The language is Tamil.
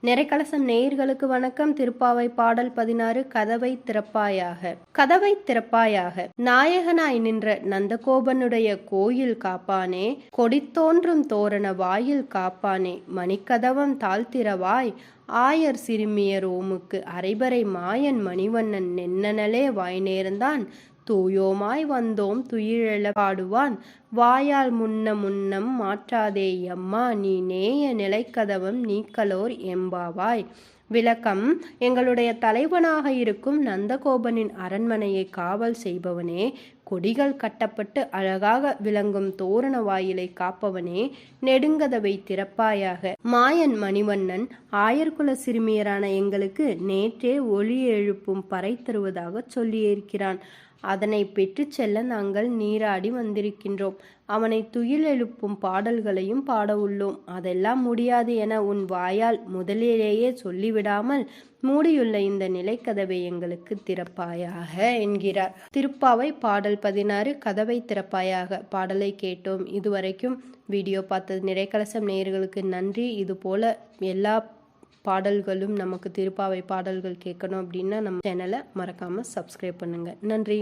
நிறைக்கலசம் நேயர்களுக்கு வணக்கம். திருப்பாவை பாடல் 16. கதவை திறப்பாயாக. கதவை திறப்பாயாக. நாயகனாய் நின்ற நந்தகோபனுடைய கோயில் காப்பானே, கொடித்தோன்றும் தோரண வாயில் காப்பானே, மணிக்கதவம் தாழ்த்திரவாய் ஆயர் சிறுமியர் ஓமுக்கு அரைபறை மாயன் மணிவண்ணன் நென்னனலே வாய் நேர்ந்தான் தூயோமாய் வந்தோம் துயிலெழ பாடுவான் வாயால் முன்னம் மாற்றாதே யம்மா நீ நேய நிலைக்கதவம் நீக்கலோர் எம்பாவாய். விளக்கம்: எங்களுடைய தலைவனாக இருக்கும் நந்தகோபனின் அரண்மனையை காவல் செய்பவனே, கொடிகள் கட்டப்பட்டு அழகாக விளங்கும் தோரண வாயிலை காப்பவனே, நெடுங்கதவை திறப்பாயாக. மாயன் மணிவண்ணன் ஆயர்குல சிறுமியரான எங்களுக்கு நேற்றே ஒளி எழுப்பும் பறை தருவதாக சொல்லியிருக்கிறான். அதனை பெற்று செல்ல நாங்கள் நீராடி வந்திருக்கின்றோம். அவனை துயில் எழுப்பும் பாடல்களையும் பாட உள்ளோம். அதெல்லாம் முடியாது என உன் வாயால் முதலிலேயே சொல்லிவிடாமல் மூடியுள்ள இந்த நிலைக்கதவை எங்களுக்கு திறப்பாயாக என்கிறார். திருப்பாவை பாடல் 16. கதவை திறப்பாயாக பாடலை கேட்டோம். இதுவரைக்கும் வீடியோ பார்த்தது நிறைக்கலசம் நேயர்களுக்கு நன்றி. இதுபோல எல்லா பாடல்களும் நமக்கு திருப்பாவை பாடல்கள் கேட்கணும் அப்படின்னா நம்ம சேனலை மறக்காமல் சப்ஸ்கிரைப் பண்ணுங்கள். நன்றி.